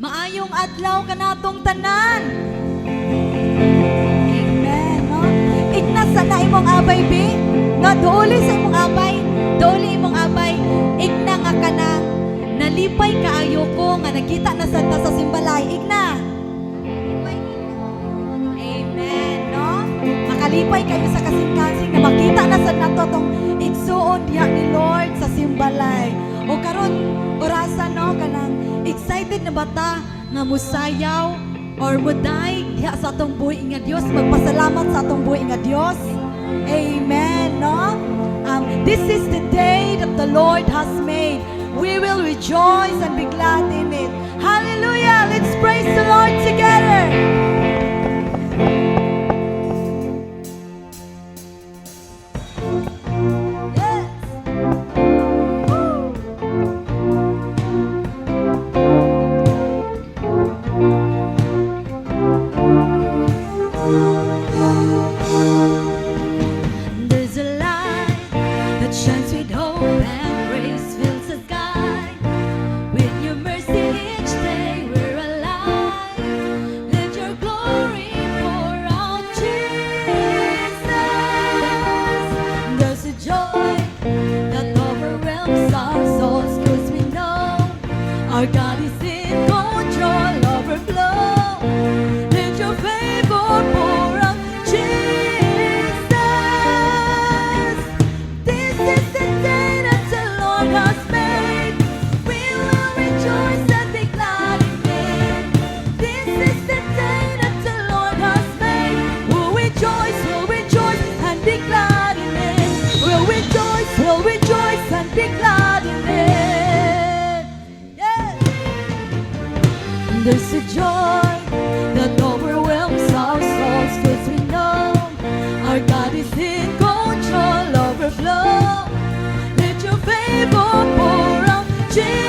Maayong adlaw kanatong tanan. Amen, no? Ignas na imong abay, be. No, dooli sa imong abay. Dooli imong abay. Igna nga kanang nalipay kaayo ko nga nakita na sa simbalay. Igna. Amen, no? Makalipay kayo sa kasing-kasing na makita na sa nato tong igsuon diha ni Lord sa simbalay. O karon orasa, no, kanang excited na bata nga musayaw or muday diha sa atong buhi nga Dios, magpasalamat sa atong buhi nga Dios. Amen, no? This is the day that the Lord has made. We will rejoice and be glad in it. Hallelujah! Let's praise the Lord together. Our God is in control, overflow. Let your favor pour out, Jesus. This is the day that the Lord has made. We will rejoice and be glad in it. This is the day that the Lord has made. We'll rejoice and be glad in it. We'll rejoice and be glad in it. There's a joy that overwhelms our souls, 'cause we know our God is in control, overflow. Let your favor pour out, Jesus,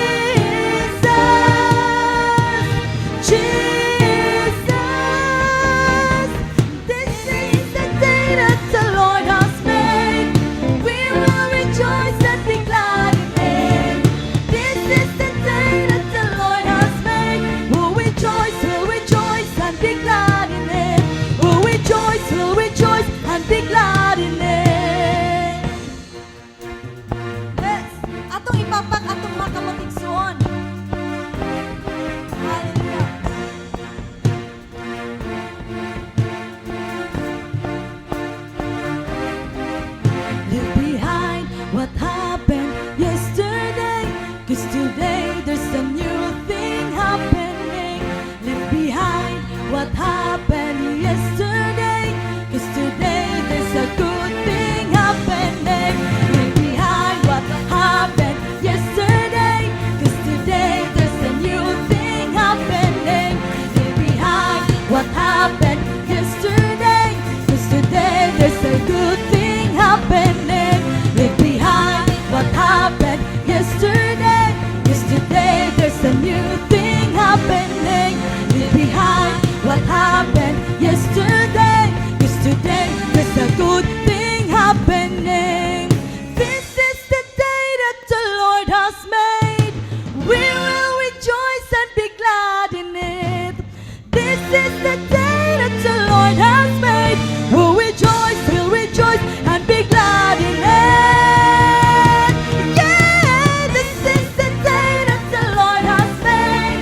Jesus. This is the day that the Lord has made. We will rejoice and be glad in it. This is the day that the Lord has made. We'll rejoice and be glad in it. We'll rejoice and be glad in it. Yes, atong ipapak atong mga kamatigsuon. Hallelujah. Leave behind what happened yesterday, 'cause today there's a new thing happening. Leave behind what happened yesterday, 'cause today there's a good thing happening. Leave behind what happened yesterday, 'cause today there's a new thing happening. Leave behind what happened yesterday, 'cause today there's a good thing happening. Leave behind what happened yesterday, 'cause today there's a new thing happening. Leave behind what happened yesterday, 'cause today there's a good thing happening. This is the day that the Lord has made. We will rejoice and be glad in it. This is the day that the Lord has made. We'll rejoice and be glad in it. Yeah, this is the day that the Lord has made.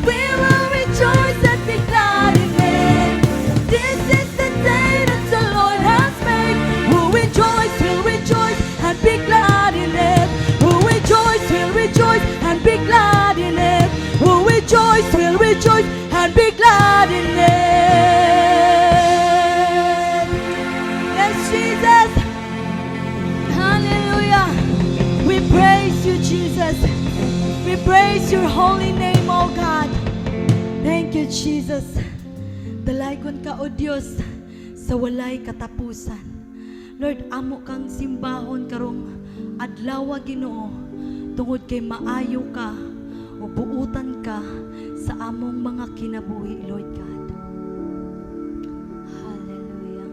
We will rejoice and be glad in it. This is the day that the Lord has made. We'll rejoice and be glad in it. We'll rejoice and be glad in it. We'll rejoice and be glad in it. Yes, Jesus. Hallelujah. We praise you, Jesus. We praise your holy name, oh God. Thank you, Jesus. Dalaygon ka, O Diyos, sa walay katapusan. Lord, amo kang simbahon karong adlaw, Ginoo, tungod kay maayo ka o buutan ka sa among mga kinabuhi, Lord God. Hallelujah.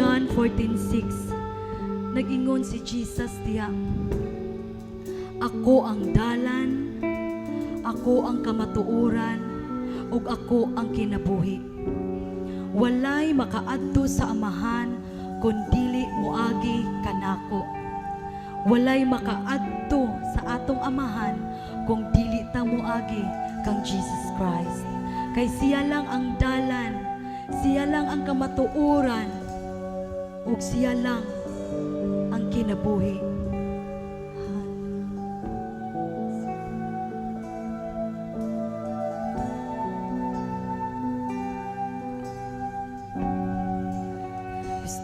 John 14:6, nag-ingon si Jesus diya, ako ang dalan, ako ang kamatuoran, ug ako ang kinabuhi. Walay makaadto sa amahan kun dili moagi kanako. Walay makaadto sa atong amahan kung dili ta moagi kang Jesus Christ. Kay siya lang ang dalan, siya lang ang kamatuoran, ug siya lang ang kinabuhi.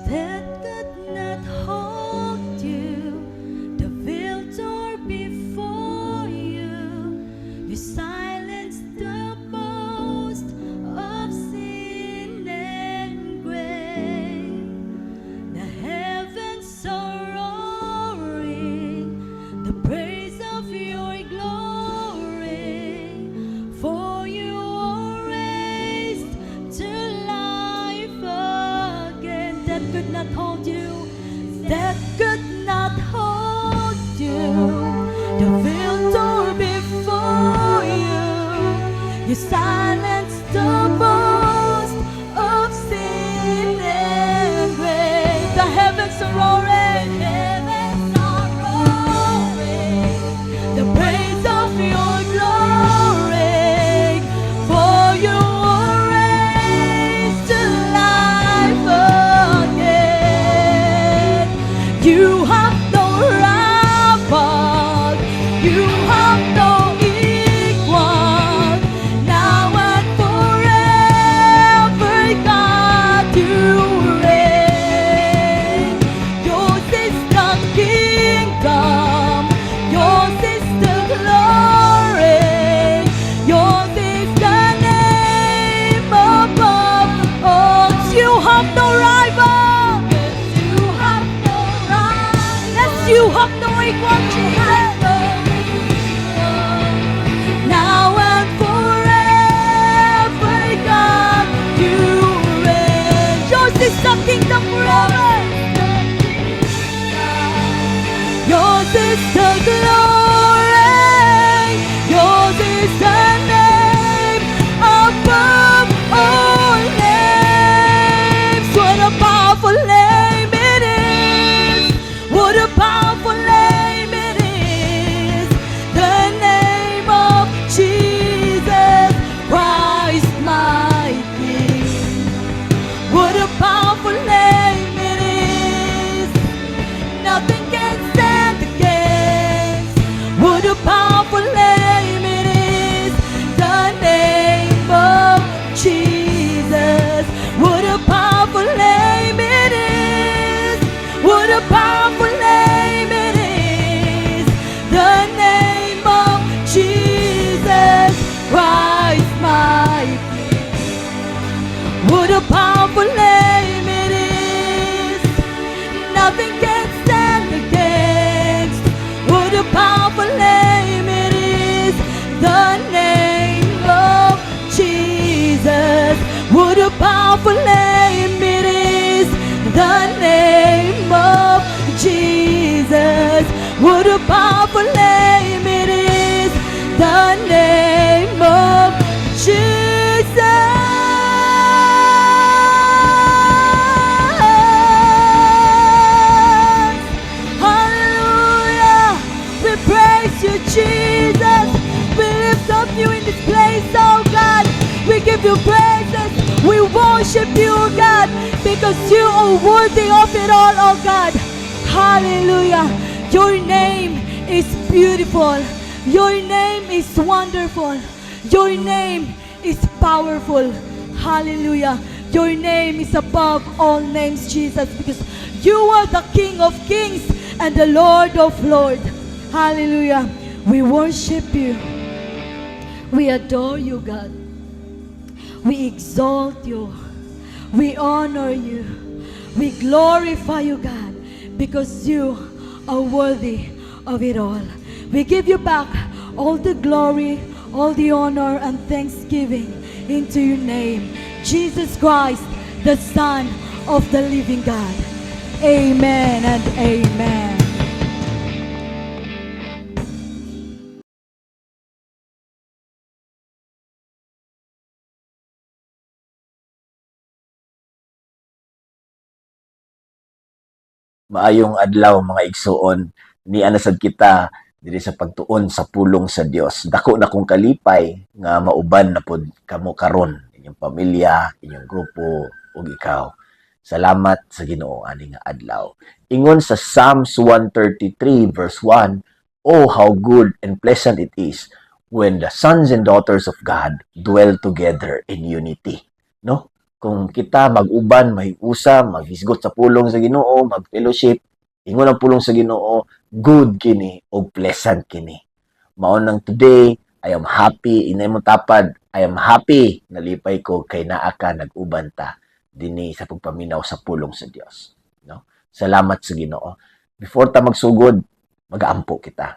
That could not hold you, the veiled door before you. You silenced the boast of sin and grave. The heavens are roaring, the praise of your glory. For you are raised to life again. That could not hold you, that could not hold you. The veiled door before you, you silenced the boast of sin and grave. The heavens are roaring, the praise of your glory. For you are raised to life again. You have no rival, you have no equal. Now and forever, God, you reign. Yours is the kingdom, yours is the glory, yours is the name above all. You have no rival, you have no rival. Yes, you have no equal, Jesus. Now and forever, God, you reign. Yours is the kingdom forever. Yours is the glory, yours is the name above all names. What a powerful name it is! What a powerful name it is! The name of Jesus Christ, my King. What a powerful name it is! Nothing can stand against. What a powerful name it is! The name of Jesus. What a powerful name it is! What a powerful name it is! The name of Jesus Christ, my King. What a powerful name it is! Nothing can stand against. What a powerful name it is! The name of Jesus. What a powerful name it is! The name of Jesus. What a powerful name it is! The name of Jesus. Hallelujah! We praise you, Jesus. We lift up you in this place, oh God. We give you praises. We worship you, God, because you are worthy of it all, oh God. Hallelujah. Your name is beautiful. Your name is wonderful. Your name is powerful. Hallelujah. Your name is above all names, Jesus, because you are the King of kings and the Lord of lords. Hallelujah. We worship you. We adore you, God. We exalt you. We honor you. We glorify you, God, because you are worthy of it all. We give you back all the glory, all the honor, and thanksgiving into your name, Jesus Christ, the Son of the living God. Amen and amen. Maayong adlaw mga igsuon, ni anasad kita diri sa pagtuon sa pulong sa Dios. Dako na kong kalipay nga mauban na pod kamo karon, inyong pamilya, inyong grupo ug ikaw. Salamat sa Ginoo ani nga adlaw. Ingon sa Psalms 133 verse 1, "Oh how good and pleasant it is when the sons and daughters of God dwell together in unity." No? Kung kita mag-uban, mahiusa, maghisgot sa pulong sa Ginoo, mag-fellowship, ingon ang pulong sa Ginoo, good kini o pleasant kini. Mao nang today, I am happy, inay mo tapad, I am happy, nalipay ko kay naa ka nag-uban ta dinhi sa pagpaminaw sa pulong sa Dios. No? Salamat sa Ginoo. Before ta magsugod, mag-aampo kita.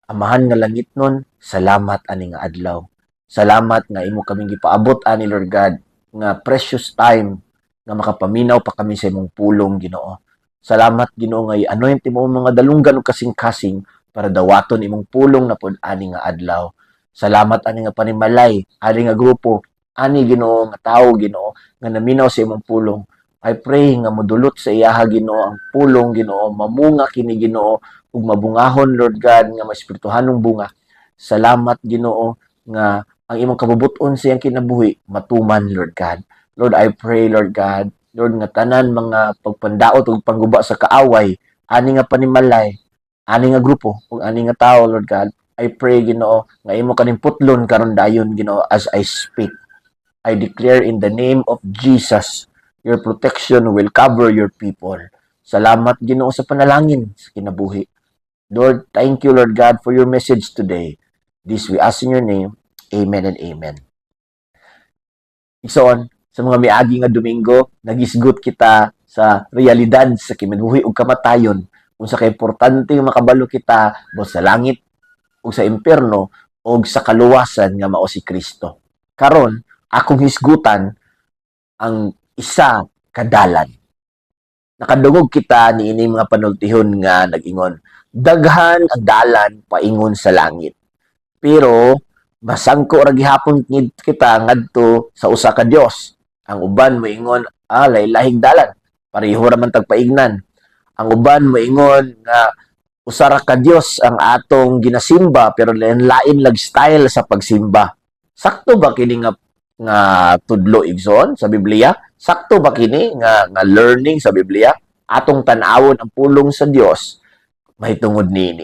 Amahan nga langit nun, salamat ani nga adlaw. Salamat nga imo kaming gipaabot ani Lord God nga precious time nga makapaminaw pa kami sa imong pulong, Ginoo. Salamat, Ginoo, nga i-anoint mo mga dalunggan ug kasing-kasing para dawaton imong pulong na pod ani nga adlaw. Salamat ani nga panimalay, ani nga grupo, ani Ginoo nga tawo, Ginoo, nga naminaw sa imong pulong. I pray nga modulot sa iyaha, Ginoo, ang pulong, Ginoo, mamunga kini, Ginoo, ug mabungahon, Lord God, nga maespirituhanong bunga. Salamat, Ginoo, nga ang imong kabubuton sa iyang kinabuhi, matuman, Lord God. Lord, I pray, Lord God, Lord, nga tanan mga pagpandaot ug pangguba sa kaaway, ani nga panimalay, ani nga grupo, ug ani nga tao, Lord God, I pray, Ginoo, nga imo kaning putlon karon dayon, Ginoo, as I speak. I declare in the name of Jesus, your protection will cover your people. Salamat, Ginoo, sa panalangin sa kinabuhi. Lord, thank you, Lord God, for your message today. This we ask in your name. Amen and amen. Igsoon, sa mga miagi nga Domingo, nagisgot kita sa realidad sa kinabuhi ug kamatayon, kung sa kaimportante nga makabalo kita both sa langit ug sa impierno ug sa kaluwasan nga mao si Kristo. Karon, akong hisgutan ang isa kadalan. Nakadungog kita niini mga panultihon nga nag-ingon, daghan ang dalan paingon sa langit. Pero masangko ra gihapon kita ngadto sa usa ka Dios. Ang uban moingon, laylahig dalan, pareho ra man tagpaignan. Ang uban moingon nga usa ra ka Dios ang atong ginasimba pero lain lag style sa pagsimba. Sakto ba kini nga tudlo igsoon sa Biblia? Sakto ba kini nga learning sa Biblia? Atong tan-awon ang pulong sa Dios mahitungod niini.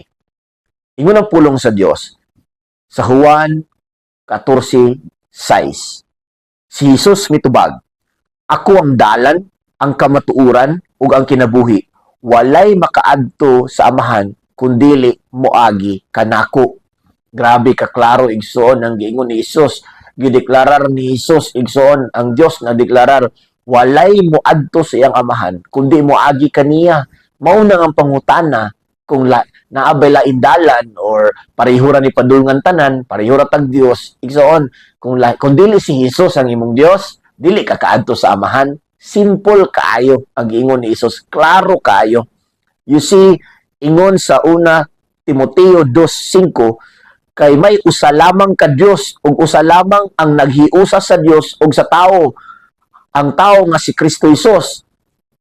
Ingon ang pulong sa Dios sa Juan 14:6. Si Jesus mitubag, "Ako ang dalan, ang kamatuuran, ug ang kinabuhi. Walay makaadto sa Amahan kundili moagi kanako." Grabe ka klaro igsoon ang giingon ni Jesus. Gideklarar ni Jesus igsoon ang Dios nga deklarar walay moadto sa iyang Amahan kundi moagi kaniya. Mao nang ang pangutana kung naabay lain dalan or pareho ra ni padulngan tanan, pareho ra tag Dios. Igsoon, kung dili si Jesus ang imong Dios, dili ka kaadto sa Amahan. Simple kaayo ang ingon ni Jesus, klaro kaayo. You see, ingon sa una Timoteo 2:5, kay may usa lamang ka Dios ug usa lamang ang naghiusa sa Dios ug sa tao. Ang tao nga si Kristo Jesus.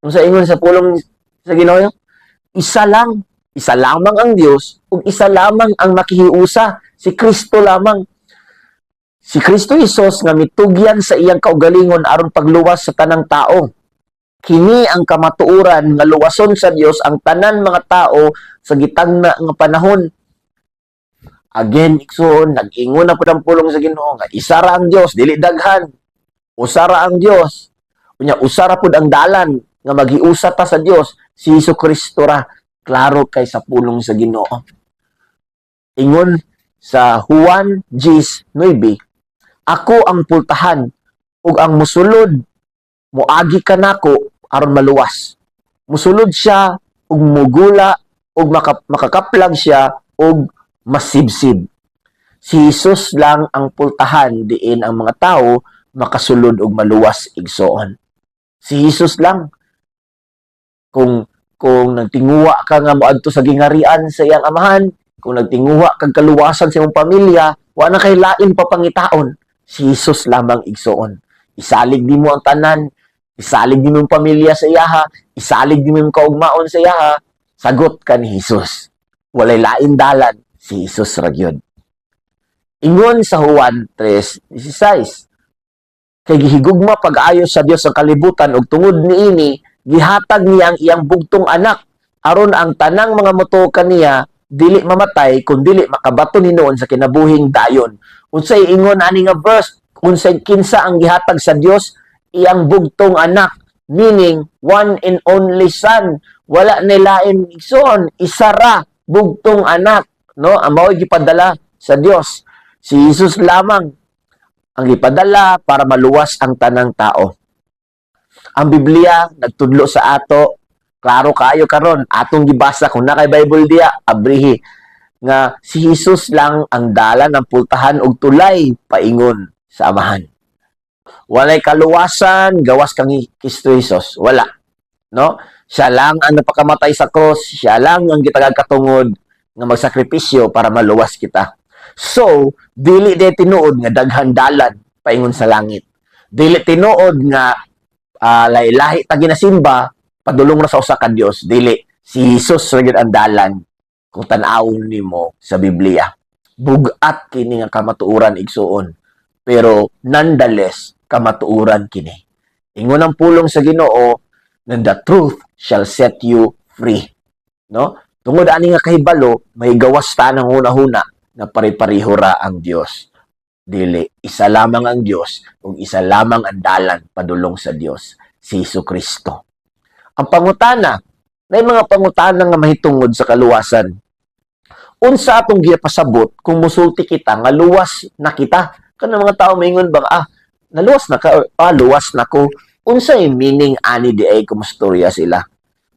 Unsa ingon sa pulong sa Ginoo? Isa lamang ang Dios ug isa lamang ang makihiusa, si Kristo lamang. Si Kristo Jesus nga mitugyan sa iyang kaugalingon aron pagluwas sa tanang tao. Kini ang kamatuoran nga luwason sa Dios ang tanan mga tao sa gitagna nga panahon. Again, iksoon, nag-ingon na po ng pulong sa Ginoo nga isa ra ang Dios, dili daghan. Usa ra ang Dios. Unya usa ra pud ang dalan nga maghiusa ta sa Dios, si Jesucristo ra. Klaro kay sa pulong sa Ginoo. Ingon sa Juan 10:9, "Ako ang pultahan ug ang musulod moagi kanako aron maluwas. Musulod siya ug mugula ug makakaplag siya ug masibsib." Si Jesus lang ang pultahan diin ang mga tao makasulod og maluwas igsoon. Si Jesus lang. Kung nagtinguha ka nga moadto sa gingharian sa iyang amahan, kung nagtinguha kag kaluwasan sa imong pamilya, wa na kay lain pa pangitaon. Si Jesus lamang igsoon. Isalig nimo ang tanan, isalig nimo ang pamilya sa iyaha, isalig nimo ang kaugmaon sa iyaha, sagot ka ni Jesus. Walay lain dalan, si Jesus ra gyud. Ingon sa Juan 3:16, kay gihigugma pag-ayo sa Dios ang kalibutan ug tungod niini gihatag niya ang iyang bugtong anak aron ang tanang mga motuo kaniya dili mamatay kun dili makabato hinuon sa kinabuhing dayon. Unsay ingon ani nga verse? Unsay kinsa ang gihatag sa Dios iyang bugtong anak, meaning one and only son. Wala nilain igsoon, isa ra bugtong anak, no? Ang mao gipadala sa Dios. Si Jesus lamang ang ipadala para maluwas ang tanang tao. Ang Biblia nagtudlo sa ato, klaro kaayo karon, atong gibasa kung na kay Bible diya, abrihi nga si Jesus lang ang dalan ng pultahan og tulay paingon sa amahan. Walay kaluwasan gawas kang Kristo Jesus, wala, no? Siya lang ang napakamatay sa cross, siya lang ang gitagag katungod nga magsakripisyo para maluwas kita. So, dili de tinuod nga daghan dalan paingon sa langit. Dili tinuod nga lahi-lahi ta ginasimba padulong ra sa usa ka Dios, dili si Jesus ra gyud ang dalan kung tan-awon nimo sa Biblia. Bugat kini nga kamatuoran igsuon, pero nonetheless kamatuoran kini. Ingon ang pulong sa Ginoo nga the truth shall set you free, no? Tungod ani nga kahibalo may gawas ta nang hunahuna na pare-pareho ra ang Dios. Dili, isa lamang ang Dios ug isa lamang ang dalan padulong sa Dios, si Jesucristo. Ang pangutana, may mga pangutana nga mahitungod sa kaluwasan. Unsa atong gipasabot kung musulti kita nga luwas na kita? Kanang mga tao maingon bang naluwas na ka, luwas na ko. Unsa yung meaning ani di ay kumustorya sila?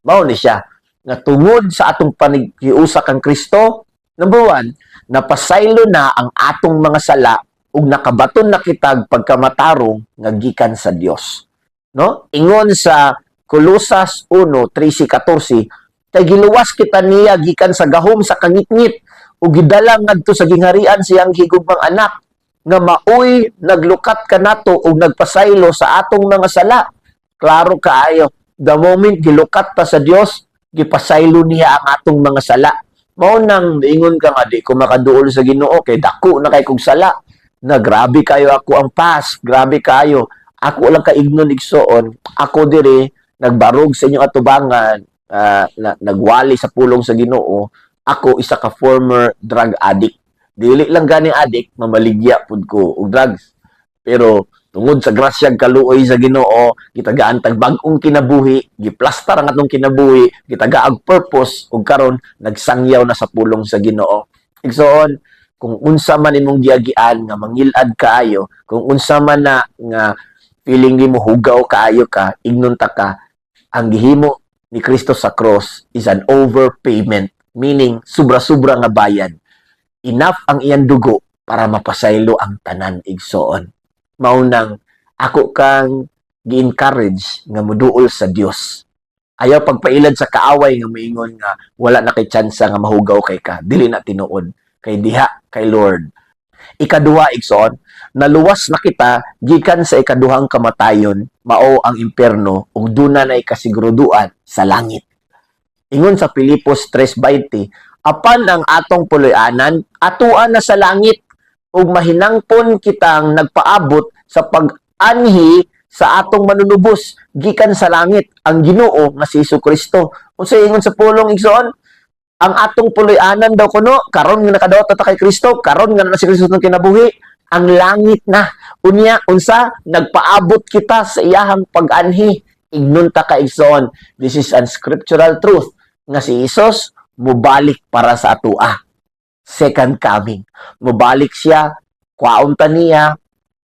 Mao ni siya nga tungod sa atong panigiusa kang Kristo, number 1, napasaylo na ang atong mga sala ug nakabaton na kitag pagkamatarong nga gikan sa Dios. No? Ingon sa Colosas 1:13-14, kay giluwas kita niya gikan sa gahom sa kangitngit ug gidala ngadto sa gingharian siyang higugmang anak nga maoy naglukat kanato ug nagpasaylo sa atong mga sala. Klaro kaayo, the moment gilukat ta sa Dios, gipasaylo niya ang atong mga sala. Mao nang ingon ka nga di ko makaduol sa Ginoo kay dako na kay kog sala. Na grabe kayo ako ang past, grabe kayo. Ako lang kaignon igsoon, ako diri nagbarog sa inyong atubangan, nagwali sa pulong sa Ginoo. Ako isa ka former drug addict. Dili lang gani addict, mamaligya pud ko og drugs. Pero tungod sa grasyag kaluoy sa Ginoo, gitagaan tag bag-ong kinabuhi, giplastar ang atong kinabuhi, gitagaag purpose ug karon nagsangyaw na sa pulong sa Ginoo. Igsoon, kung unsa man imong giagian nga mangilad kaayo, kung unsa man na nga feeling nimo hugaw kaayo ka, ignon ta ka, ang gihimo ni Kristo sa cross is an overpayment, meaning sobra-sobra nga bayad. Enough ang iyang dugo para mapasaylo ang tanan igsoon. Maunang ako kang gi-encourage nga moduol sa Dios. Ayaw pagpailad sa kaaway nga moingon nga wala na kay tsansa nga mahugaw kay ka. Dili na tinuod kay diha kay Lord. Ikaduha igsoon, naluwas na kita gikan sa ikaduhang kamatayon, mao ang impierno ug duna na ikasiguruduan sa langit. Ingon sa Filipos 3:20, apan ang atong puloy-anan atuan na sa langit ug mahinangpon kitang nagpaabot sa pag-anhi sa atong manunubos gikan sa langit ang Ginoo nga si Jesucristo. Unsay ingon sa pulong igsoon? Ang atong puloy-anan daw kuno karon nga nakadawat ta kay Kristo, karon nga na si Kristo ng kinabuhi, ang langit na. Unya unsa nagpaabot kita sa iyahang pag-anhi. Ignon ta ka igsoon. This is an scriptural truth nga si Jesus mubalik para sa atua. Second coming. Mubalik siya, kwaon ta niya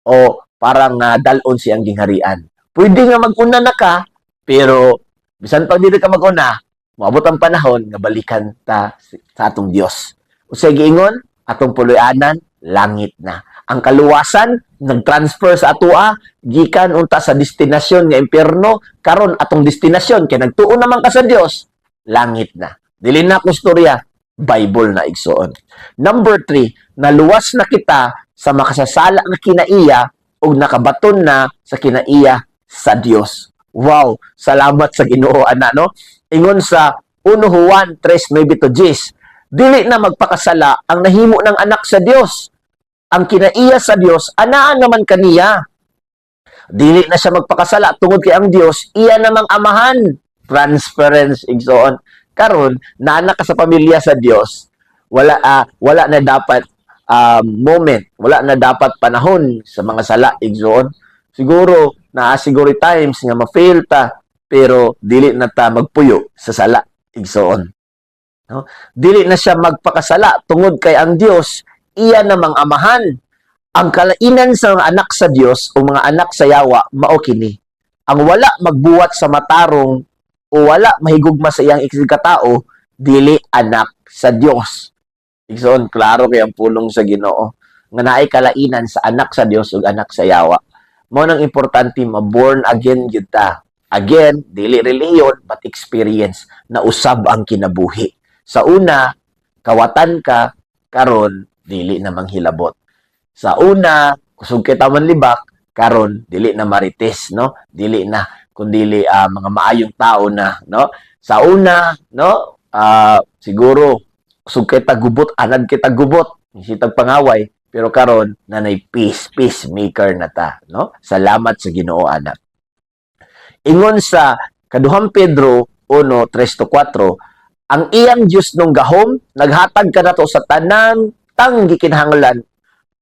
o parang dalon siyang gingharian. Pwede nga mag-una na ka, pero bisan pag dili ka mag-una, maabot ang panahon nga balikan ta sa atong Dios. Usay giingon, atong puloy-anan langit na. Ang kaluwasan nagtransfer sa atoa gikan unta sa destinasyon nga impierno karon atong destinasyon kay nagtuon naman ka sa Dios, langit na. Dili na ko storya, Bible na igsoon. Number 3, naluwas na kita sa makasasala nga kinaiya ug nakabaton na sa kinaiya sa Dios. Wow, salamat sa Ginoo ana no. Ingon sa 1 Juan 3:9-10, dili na magpakasala ang nahimo ng anak sa Dios. Ang kinaiya sa Dios, anaan naman kaniya. Dili na siya magpakasala tungod kay ang Dios, iya namang amahan. Transference, igsoon. Karon, naanak ka sa pamilya sa Dios, wala na dapat moment, wala na dapat panahon sa mga sala, igsoon. Siguro, siguro times nga ma-fail ta, pero dili na ta magpuyo sa sala, igsoon. No? Dili na siya magpakasala tungod kay ang Dios, iya namang amahan. Ang kalainan sa mga anak sa Dios o mga anak sa yawa, mao kini. Ang wala magbuwat sa matarong o wala mahigugma sa iyang ikatao, dili anak sa Dios. Igsoon, klaro kay ang pulong sa Ginoo nga naay kalainan sa anak sa Dios ug anak sa yawa. Mao nang importante ma-born again gyud ta. Again, dili reliyon but experience na usab ang kinabuhi. Sa una, kawatan ka, karon dili na manghilabot. Sa una, kusog kita man libak, karon dili na marites, no? Dili na kundi mga maayong tao na, no? Sa una, no? Siguro kusog kita gubot, anad kita gubot, sitag pangaway, pero karon nanay peacemaker na ta, no? Salamat sa Ginoo anak. Ingon sa kaduhang Pedro 1:3-4, ang iyang Dios nung gahom naghatag kanato sa tanan tang gikinahanglan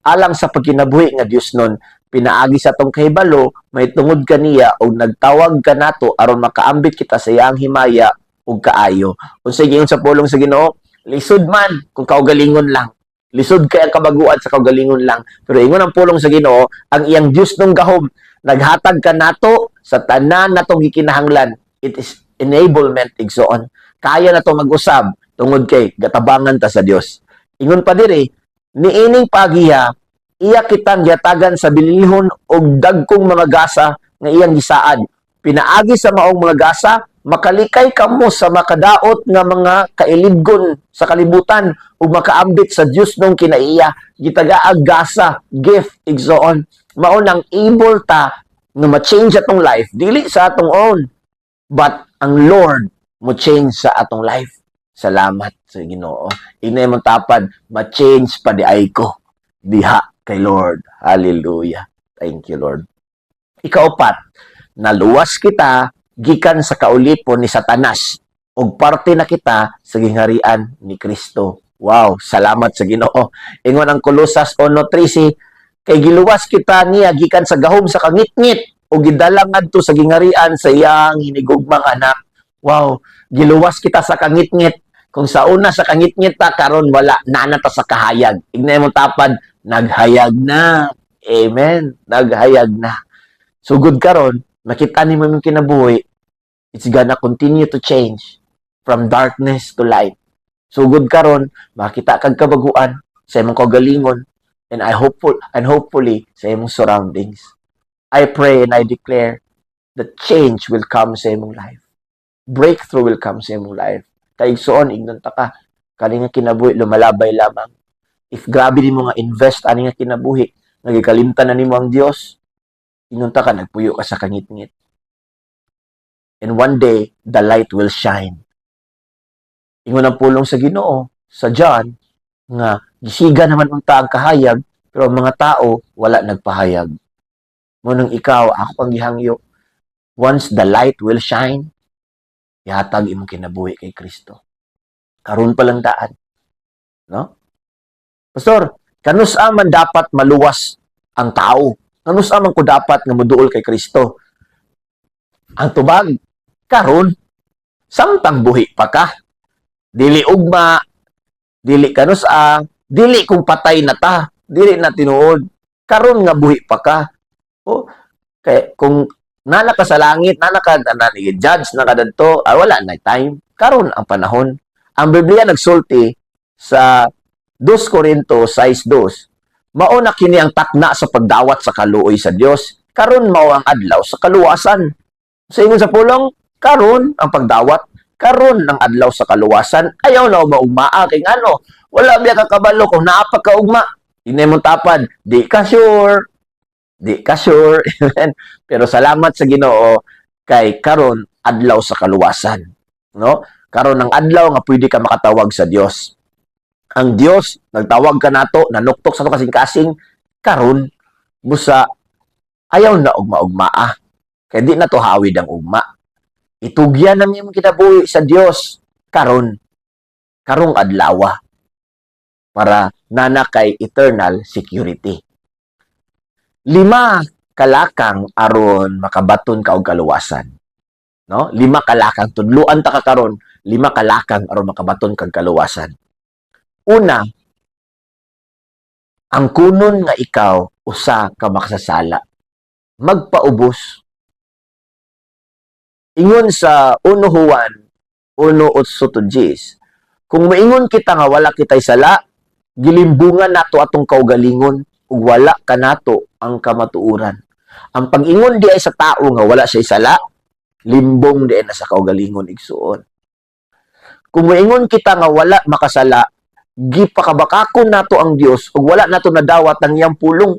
alang sa pagkinabuhi nga Dios nun, pinaagi sa tong kahibalo, may tungod kaniya o nagtawag kanato aron makaambit kita sa iyang himaya ug kaayo. Unsay giingon sa pulong sa Ginoo, lisod man kung kaugalingon lang. Lisod kay ang kabaguan sa kaugalingon lang. Pero ingon ang pulong sa Ginoo, ang iyang Dios nung gahom naghatag kanato sa tanan natong gikinahanglan. It is enablement, igsoon. Kaya na to mag-usab tungod kay gatabangan ta sa Dios. Ingon pa diri, niining pagiha, iya kitang yatagan sa bilihon og dagkong mga gasa nga iyang gisaad. Pinaagi sa maong mga gasa, makalikay kamo sa makadaot nga mga kailidgon sa kalibutan ug makaambit sa Dios nung kinaiya. Gitagaag gasa, gift, igsoon. Mao nang able ta na ma-change atong life, dili sa atong own, but ang Lord mo change sa atong life. Salamat sa Ginoo. Inay mong tapad, ma-change pa di ay ko. Diha kay Lord. Hallelujah. Thank you, Lord. Ikaapat, naluwas kita gikan sa kaulipon ni Satanas ug parte na kita sa gingharian ni Kristo. Wow, salamat sa Ginoo. Ingon ang Kolosas 1:13, kay giluwas kita niya gikan sa gahom sa kangitngit ug gidala ngadto sa gingharian sa iyang hinigugmang anak. Wow, giluwas kita sa kangitngit. Kung sa una sa kangitngit ta, karon wala, nana ta sa kahayag. Ignay mo tapad, naghayag na. Amen. Naghayag na. Sugod karon, makita ni mo yung kinabuhi, it's gonna continue to change from darkness to light. Sugod karon, makita kag kabaguan sa imong kagalingon, and hopefully sa imong surroundings. I pray and I declare that change will come sa imong life. Breakthrough will come sa imong life. Kaigsoon, ignon ta ka. Kani nga kinabuhi, lumalabay lamang. If grabe nimo nga invest, ani nga kinabuhi, nagikalimtan na nimo ang Dios, ignon ta ka, nagpuyo ka sa kangit-ngit. And one day, the light will shine. Ingon ang pulong sa Ginoo, sa John, nga gisiga naman unta ang kahayag, pero ang mga tao, wala nagpahayag. Munang ikaw, ako ang gihangyo, once the light will shine, ihatag imong kinabuhi kay Kristo. Karon pa lang daan. No? Pastor, kanus-a man dapat maluwas ang tao? Kanus-a man ko dapat nga moduol kay Kristo? Ang tubag, karon, samtang buhi pa ka. Dili ugma, dili kanus-a, dili kung patay na ta, dili na tinuod. Karon nga buhi pa ka. O, kay kung nana ka sa langit, nana ka judge na kadadto, wala na time. Karon ang panahon. Ang Biblia nagsulti sa 2 Corinto 6:2. Mao na kini ang takna sa pagdawat sa kaluoy sa Dios. Karon mao ang adlaw sa kaluwasan. Sa ingon sa pulong, karon ang pagdawat, karon ang adlaw sa kaluwasan. Ayaw na maugmaa kay ngano. Wala biya ka kabalo kung naa pa ka ugma. Inay mong tapad, di ka sure. Di ka sure. Pero salamat sa Ginoo kay karon adlaw sa kaluwasan. No? Karon ang adlaw nga pwede ka makatawag sa Dios. Ang Dios nagtawag ka nato, nanuktok sa kasing-kasing karon busa ayaw na ugma-ugmaa. Kaya di na to hawid ang ugma. Itugyan na niyong kinabuhi sa Dios karon karong adlaw para nana kay eternal security. 5 kalakang aron makabaton ka og kaluwasan. No? 5 kalakang tudluan ta ka karon, 5 kalakang aron makabaton kag kaluwasan. Una, ang kunon nga ikaw usa ka maksasala. Magpaubos. Ingon sa 1 Juan 1:8, kung maingon kita nga wala kitay sala, gilimbungan nato atong kaugalingon ug wala ka nato ang kamatuoran. Ang pag-ingon di ay sa tao nga wala siya sala, limbong di ay na sa kaugalingon igsuon. Kung maingon kita nga wala makasala, gipakabakakon nato ang Dios ug wala nato nadawat ang iyang pulong.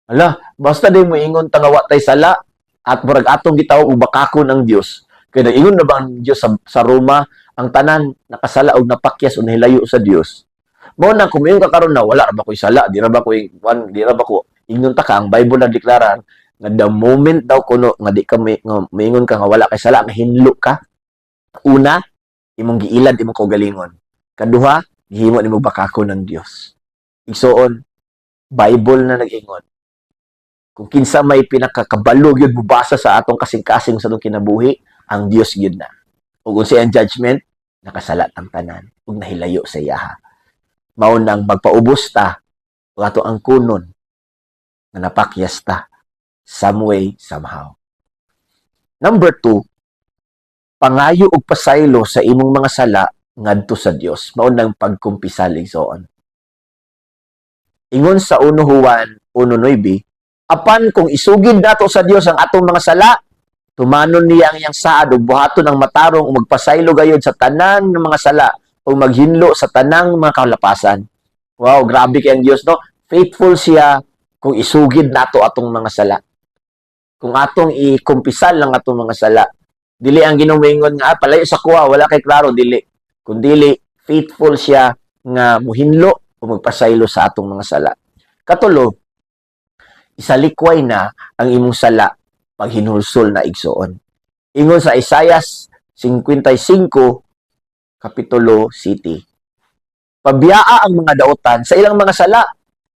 Ala, basta di mo ingon ta nga wa tay sala at murag atong gitawag og bakakon ang Dios. Kaya ingon na ba ang Dios sa Roma ang tanan nakasala og napakyas o nahilayo sa Dios. Mao nang kumayon ka karon na wala ra ba ko'y sala, di ra ba ko ingon ta ka ang Bible na deklaran nga the moment daw kuno nga di ka maingon ka nga wala kay sala nga hinlo ka. Una, imong giilad imong kaugalingon. Kaduha, gihimo nimo bakakon ng Dios. Igsoon, Bible na nag-ingon. Kung kinsa may pinakakabalo gyud mubasa sa atong kasing-kasing sa atong kinabuhi, ang Dios gyud na. Ug unsay ang judgment, nakasalat ang tanan ug nahilayo sa iyaha. Mao nang magpaubos ta ug ato ang kunon nga napakyas ta some way somehow. Number 2, pangayo og pasaylo sa imong mga sala ngadto sa Dios. Mao nang pagkumpisal igsoon. Ingon sa 1 Juan 1:9, apan kung isugid nato sa Dios ang atong mga sala, tumanon niya ang iyang saad ug buhaton ang matarong ug magpasaylo gayud sa tanan ng mga sala ug maghinlo sa tanang mga kalapasan. Wow, grabe kay ang Dios, no? Faithful siya kung isugid nato atong mga sala. Kung atong ikumpisal lang atong mga sala. Dili ang ginumingon nga palayo sa kuha, wala kay klaro dili. Kun dili faithful siya nga muhinlo o magpasaylo sa atong mga sala. Katulo, isalikway na ang imong sala pag hinulsol na igsoon. Ingon sa Isaiah 55 kapitulo 7. Pabiyaa ang mga daotan sa ilang mga sala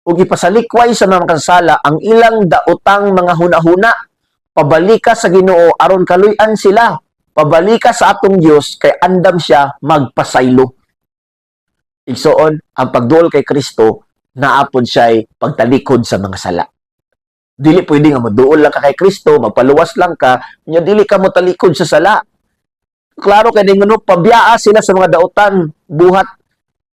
ug ipasalikway sa mga kasala ang ilang daotang mga hunahuna. Pabalika sa Ginoo aron kaluy-an sila. Pabalika sa atong Dios kay andam siya magpasaylo. Igsoon, ang pagduol kay Kristo naapod siya'y pagtalikod sa mga sala. Dili pwede nga maduol lang ka kay Kristo, magpaluwas lang ka, nya dili ka mo talikod sa sala. Klaro kay dingon pabiyaa sila sa mga daotan, buhat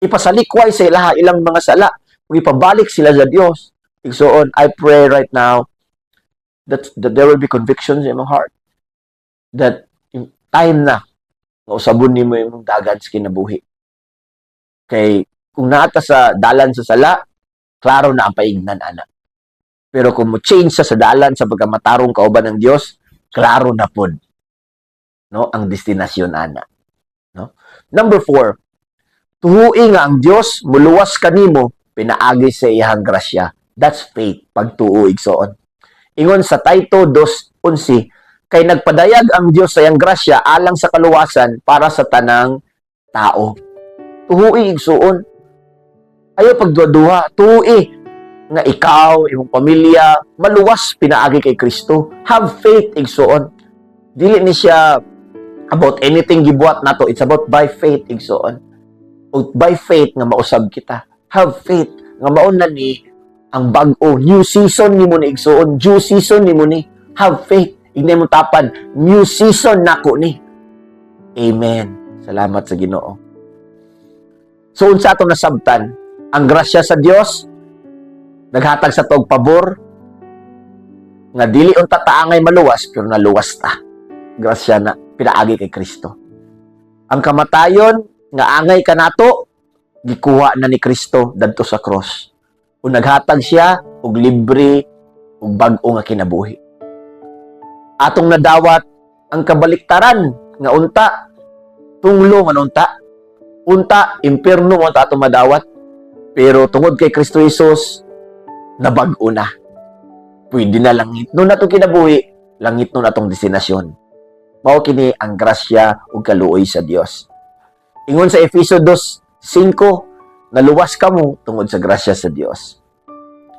ipasalikway sa ilang mga sala, ug ipabalik sila sa Dios. Igsoon, I pray right now that there will be convictions in my heart. That time na usabon nimo imong dagan sa kinabuhi. Kay kung naata sa dalan sa sala, klaro na ang paignan ana. Pero kung mo change sa dalan sa pagkamatarong kauban ng Dios, klaro na pod, no, ang destinasyon ana. No? Number 4, tuhuin nga ang Dios muluwas kanimo pinaagi sa iyang grasya. That's faith, pagtuo igsoon. Ingon sa Tito 2:11, kay nagpadayag ang Dios sa iyang grasya alang sa kaluwasan para sa tanang tao. Tuhui igsoon. Ayo pagduha-duha, tuhi nga ikaw, imong pamilya, maluwas pinaagi kay Kristo. Have faith igsoon. Dili ni siya about anything gibuhat nato, it's about by faith igsoon. O by faith nga mausab kita. Have faith nga maun na ni ang bag-o, new season nimo ni igsoon, due season nimo ni. Have faith, ignay mo tapan, new season nako ni. Amen. Salamat sa Ginoo. So unsa atong nasabtan, ang grasya sa Dios Naghatag sa tog pabor nga dili unta taangay maluwas pero naluwas ta. Grasya na pinaagi kay Kristo. Ang kamatayon nga angay kanato gikuha na ni Kristo dadto sa cross. O naghatag siya og libre og bag-o nga kinabuhi. Atong nadawat ang kabaliktaran nga unta tunglo nga unta impierno mo atong madawat, pero tungod kay Kristo Jesus nabag-o na. Pwede na langit no natong kinabuhi, langit no natong destinasyon. Mao kini ang grasya ug kaluoy sa Dios. Ingon sa Efeso 2:5, naluwas kamo tungod sa grasya sa Dios.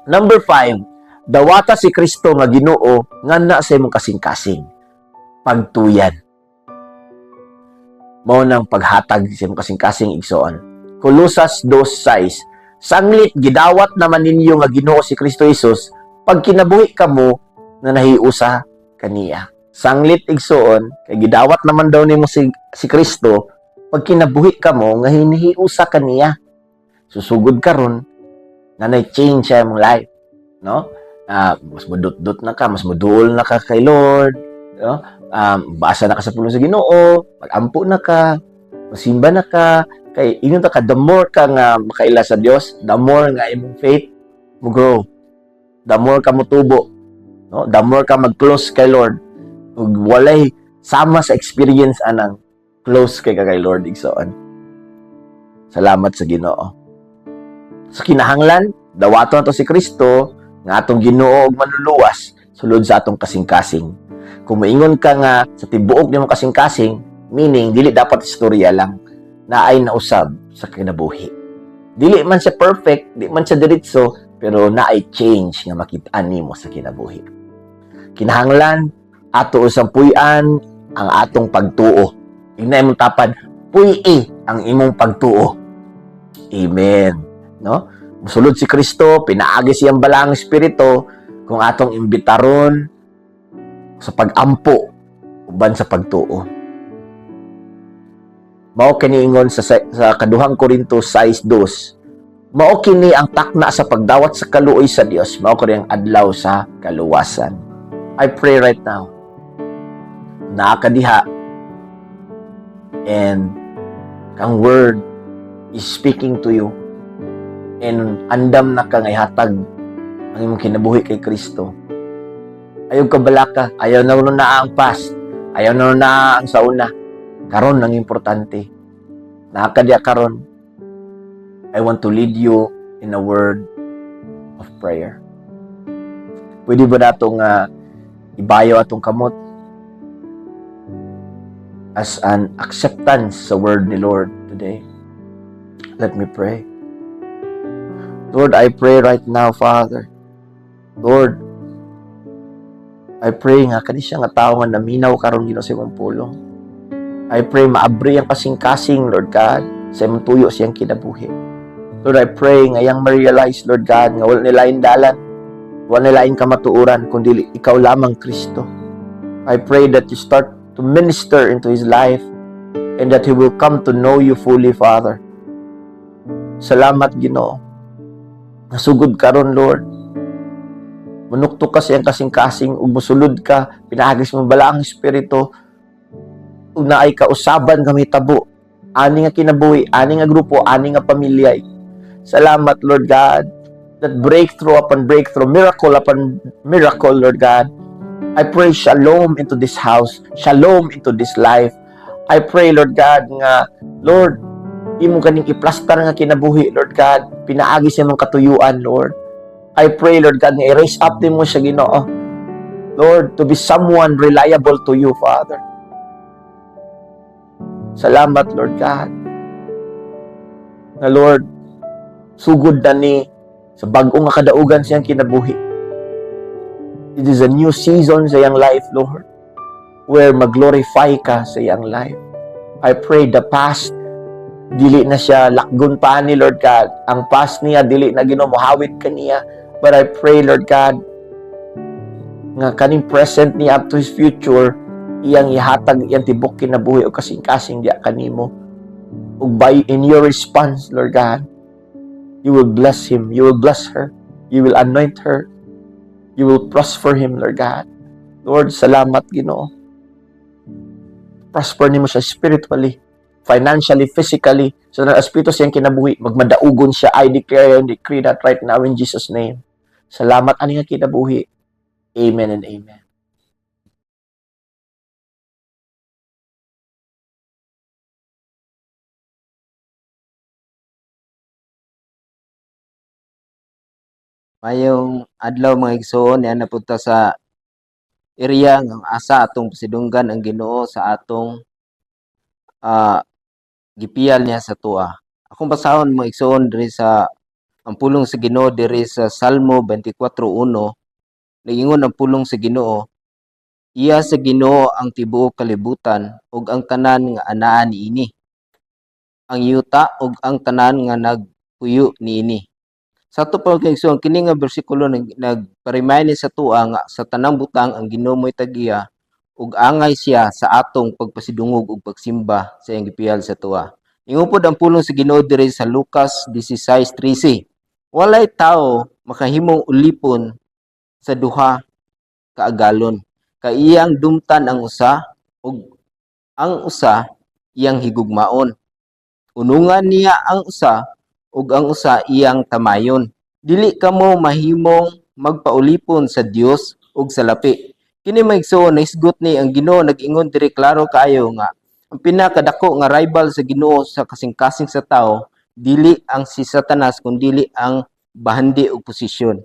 Number 5, dawata si Kristo nga Ginoo nganna sa imong kasing-kasing. Pagtuyan. Mao nang paghatag sa imong kasing-kasing igsoon. Colosas 2:6, sanglit gidawat naman ninyo nga Ginoo si Kristo Jesus pag kinabuhi kamo na nahiusa kaniya. Sanglit igsoon kay gidawat naman daw nimo si Kristo pag kinabuhi kamo nga hinihiusa kaniya. Susugod karon na change sa imong life, no? Mas mudot-dot na ka, mas muduol na ka kay Lord, no? Basa na ka sa pulong sa Ginoo, mag-ampo na ka, masimba na ka, kay ingon ta ka, the more ka nga makaila sa Dios, the more nga imong faith mo grow, the more ka motubo, no? The more ka mag-close kay Lord. Ug walay sama sa experience anang close kay Lord igsoon. Salamat sa Ginoo. Sa kinahanglan, dawaton to si Kristo nga atong Ginoo ug manluluwas sulod sa atong kasing-kasing. Kung maingon ka nga sa tibuok nimong kasing-kasing, meaning dili dapat istorya lang na ay nausab sa kinabuhi. Dili man siya perfect, di man siya diretso, pero na ay change nga makit-an nimo sa kinabuhi. Kinahanglan ato usang puy-an ang atong pagtuo. Ignay mong tapad, puy-i ang imong pagtuo. Amen. No? Musulod si Kristo, pinaagi siyang balang espiritu kung atong imbitaron sa pag-ampo uban sa pagtuo. Mao kini ingon sa kaduhang Korinto 6:2. Mao kini ang takna sa pagdawat sa kaluoy sa Dios. Mao kini ang adlaw sa kaluwasan. I pray right now. Nakakadiha and kang word is speaking to you and andam na kang ihatag ang imong kinabuhi kay Kristo. Ayaw ka balaka, ayaw na ang past, ayaw na ang sauna. Karon ang importante. Nakakadiha karon. I want to lead you in a word of prayer. Pwede ba natong ibayo atong kamot as an acceptance sa word ni Lord today? Let me pray. Lord, I pray right now, Father. Lord, I pray nga kani siya nga tao nga naminaw karon Ginoo sa imong pulong. I pray maabri ang kasing-kasing, Lord God, sa imong tuyo siyang kinabuhi. Lord, I pray nga yang ma-realize, Lord God, nga wala nilain dalan, wala nilain kamatuoran, kundi ikaw lamang Kristo. I pray that you start to minister into his life and that he will come to know you fully, Father. Salamat, Ginoo. Nasugod karon, Lord. Munukto ka siyang kasing-kasing ug mosulod ka, pinahagis mo bala ang espiritu ug naay kausaban kami tabo. Ani nga kinabuhi, ani nga grupo, ani nga pamilya. Salamat, Lord God, that breakthrough upon breakthrough, miracle upon miracle, Lord God. I pray shalom into this house, shalom into this life. I pray, Lord God, nga, Lord, imo kaning iplastar nga kinabuhi, Lord God, pinaagi sa imong katuyuan, Lord. I pray, Lord God, nga i-raise up din mo siya, Ginoo. Lord, to be someone reliable to you, Father. Salamat, Lord God. Na, Lord, sugod na ni sa bag-o nga kadaugan siyang kinabuhi. It is a new season sa iyang life, Lord, where mag-glorify ka sa iyang life. I pray the past, dili na siya lakgon pa ni Lord God. Ang past niya, dili na ginomohawit ka niya. But I pray, Lord God, nga kaning present niya up to his future, iyang ihatag, iyang tibok kinabuhi o kasing-kasing diya kanimo. Ug by in your response, Lord God, you will bless him, you will bless her. You will anoint her. You will prosper him, Lord God. Lord, salamat, Ginoo. Prosper nimo siya spiritually, financially, physically, so na espiritu siyang kinabuhi, magmadaugon siya. I declare and decree that right now in Jesus' name. Salamat ani nga kinabuhi. Amen and amen. Mayong adlaw mga igsoon niya napunta sa area nga asa atong pasidunggan ang Ginoo sa atong gipiyal niya sa tuwa. Akong basahon mga igsoon diri sa ang pulong sa Ginoo diri sa Salmo 24:1. Nagingon ang pulong sa Ginoo, iya sa Ginoo ang tibuok kalibutan ug ang tanan nga anaa niini. Ang yuta ug ang tanan nga nagpuyo niini. Sa ato pa kaigsoon kini nga bersikulo nagpa-remind sa tuwa nga sa tanang butang ang Ginoo mo'y tag-iya ug angay siya sa atong pagpasidungog ug pagsimba sa iyang gipiyal sa tuwa. Ingupod ang pulong sa Ginoo diri sa Lucas 16:13. Walay tao makahimong ulipon sa duha ka agalon. Kay iyang dumtan ang usa ug ang usa iyang higugmaon. Unungan niya ang usa ug ang usa iyang tamayon. Dili kamo mahimong magpaulipon sa Dios ug sa lapi. Kini maigsoon naisgot ni ang Ginoo nag-ingon diri klaro kaayo nga ang pinakadako nga rival sa Ginoo sa kasing-kasing sa tao dili ang si Satanas kundi ang bahandi ug posisyon.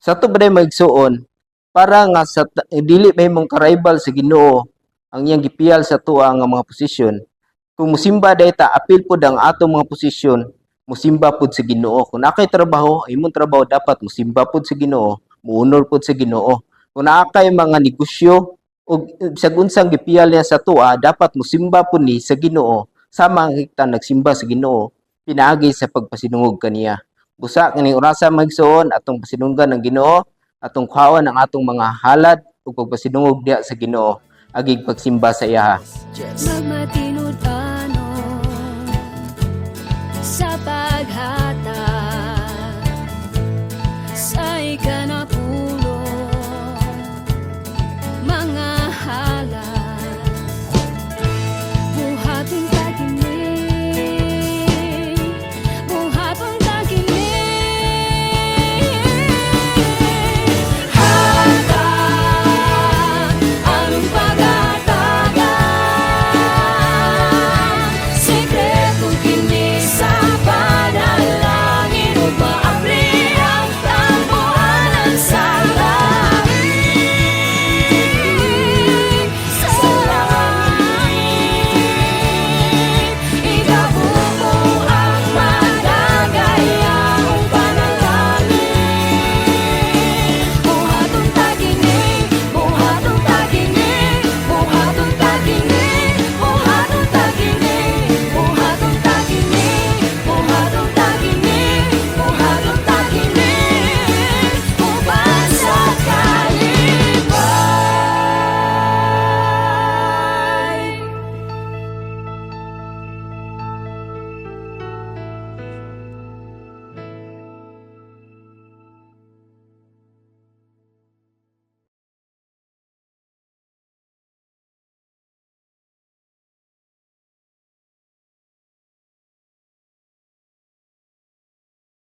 Sa to baday maigsoon para nga sa dili mahimong ka-rival sa Ginoo ang iyang gipiyal sa tuwa nga mga posisyon. Kung musimba dayta apil pod ang atong mga posisyon, musimba pod sa Ginoo. Kung nakay trabaho, imong trabaho dapat musimba pod sa Ginoo, muunor pod sa Ginoo. Kung nakay mga negosyo ug sa unsang gipiyal niya sa tuwa, dapat musimba pod ni sa Ginoo. Sama ang kita nagsimba sa Ginoo, pinaagi sa pagpasinungog kaniya. Busa kaning orasa magsuon atong pasinunggan ng Ginoo, atong kuhaon ang atong mga halad ug pagpasinungog diha sa Ginoo agig pagsimba sa iya. Magmatinod ano sa paghatag sa ikanapulo mga halad buhaton taginig buhaton taginig hatag anong pagatagan sekreto kini sa panalangin ug maapri ang tampuanan sa langit sa langit igabubo ang magagayang panalangin buhatong taginig buhatong taginig buhatong taginig buhatong taginig buhatong taginig buhatong taginig buhatong taginig uban sa kalipay.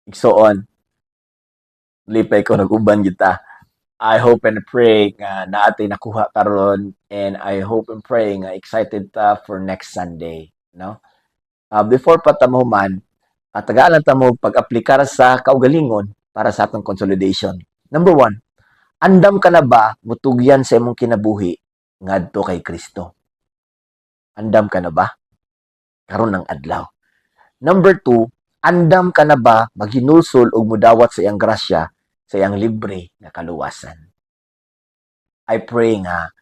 Igsoon, lipay ko nag-uban kita. I hope and pray nga natin nakuha karon, and I hope and pray nga excited ta for next Sunday, no? Before pa ta mahuman, tagaan lang ta mo pag-aplikar sa kaugalingon para sa atong consolidation. Number 1, andam ka na ba mutugyan sa imong kinabuhi ngadto kay Kristo? Andam ka na ba karon ng adlaw? Number 2, andam ka na ba maghinulsol og mudawat sa iyang grasya sa iyang libre nga kaluwasan? I pray nga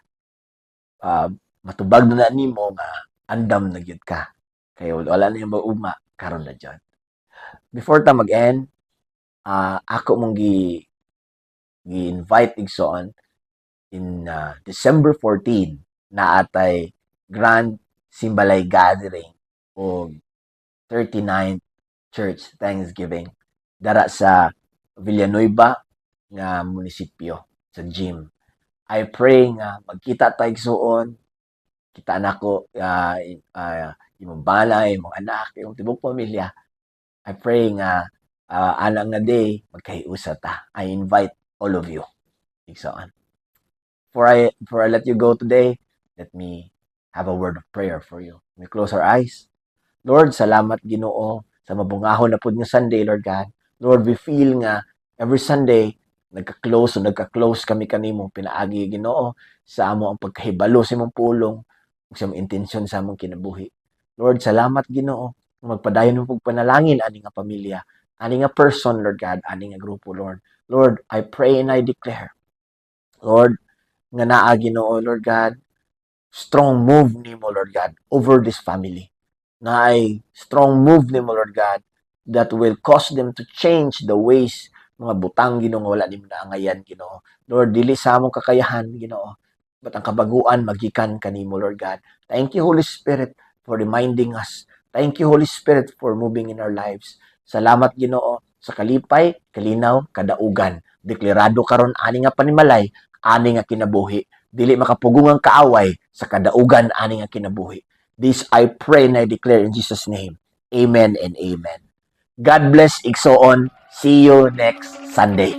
matubag na nimo nga andam na gyud ka. Kaya wala na yung mauma karon na dyan. Before ta mag-end, ako mong gi-invite igsoon in December 14 na atay Grand Simbalay Gathering o 39th Church Thanksgiving dara sa Villanueva nga munisipyo sa gym. I pray nga magkita tayo igsuon, kita nako imong balay, imong anak, imong tibok pamilya. I pray nga anang nga day magkahiusa ta. I invite all of you. Igsoon. For I let you go today, let me have a word of prayer for you. We close our eyes. Lord, salamat Ginoo sa mabungahon na pud nga Sunday, Lord God. Lord, we feel nga every Sunday nagka-close kami kanimo pinaagi Ginoo sa amo ang pagkahibalo sa imong pulong ug sa imong intensyon sa among kinabuhi. Lord, salamat Ginoo magpadayon mo pug panalangin ani nga pamilya, ani nga person, Lord God, ani nga grupo, Lord. Lord, I pray and I declare, Lord, nga naa Ginoo, Lord God, strong move nimo, Lord God, over this family. Na ay strong move nimo, Lord God, that will cause them to change the ways mga butang Ginoo nga wala nimo naangayan Ginoo. Lord, dili sa among kakayahan Ginoo, but ang kabaguan magikan kanimo, Lord God. Thank you, Holy Spirit, for reminding us. Thank you, Holy Spirit, for moving in our lives. Salamat Ginoo sa kalipay, kalinaw, kadaugan. Deklarado karon ani nga panimalay, ani nga kinabuhi. Dili makapugungang kaaway sa kadaugan ani nga kinabuhi. This I pray and I declare in Jesus' name. Amen and amen. God bless Igsoon. See you next Sunday.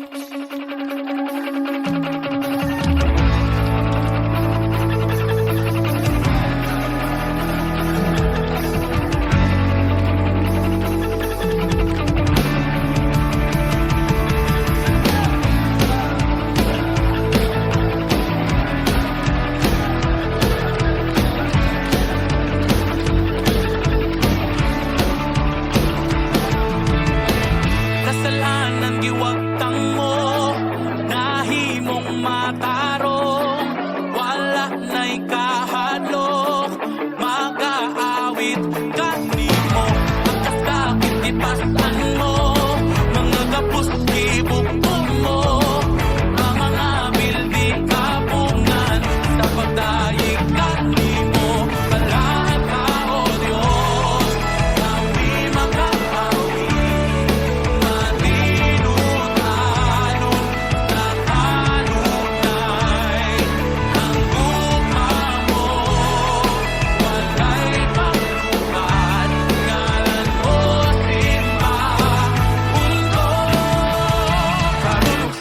Kasalanan giwagtang mo, nahimong matarong, wala na'y kahadlok, mag-aawit kanimo, ang kasakit ipasan mo, mga gapos gibugtong mo, ang mga bildi kapungan, sa pagdayig kanimo, kalahan ka o Diyos, nawi mag-aawit.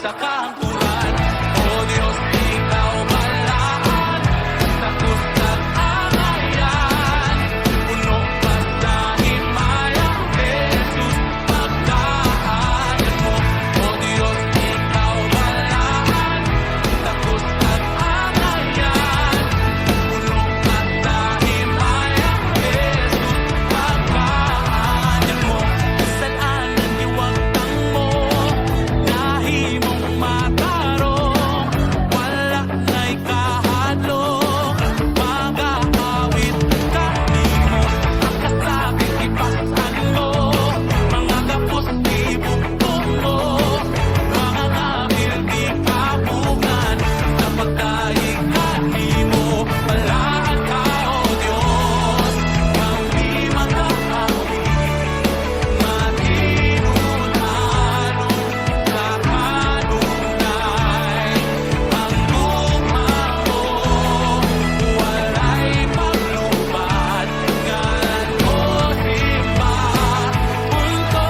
Sa kahangturan, O Diyos, ikaw balaan, sa kusat angayan, puno ka sa himaya, Jesus, pagdaanan mo. O Diyos, ikaw balaan, sa kusat angayan, puno ka sa himaya, Jesus, pagdaanan mo. Kasalanan giwagtang mo, nahimong matarong, wala na'y kahadlok, mag-aawit kanimo, ang kasakit ipasan mo, mga gapos ibugtong mo, mga nabil di kapungan, sa pagdayeg kanimo, balaan ka o Diyos, kami mag-aawit, matinunan sa kanunay, ang gugma mo, walay paglupad, ngalan mo simba, punto,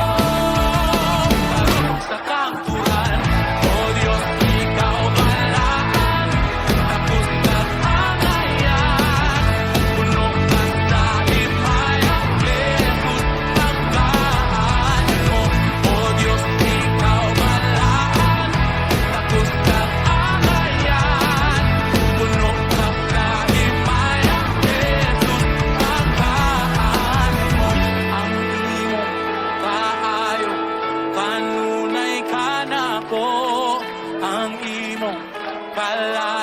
karong sa kangturan, O Diyos, ikaw balaan, tapos nag-angayan, puno ka sa himaya, Jesus, pagdaanan mo. O Diyos, ikaw balaan, tapos nag-angayan, puno ka sa himaya, Jesus, pagdaanan mo. Ang imong kaayo, kanunay ka nako, ang imong kalayo.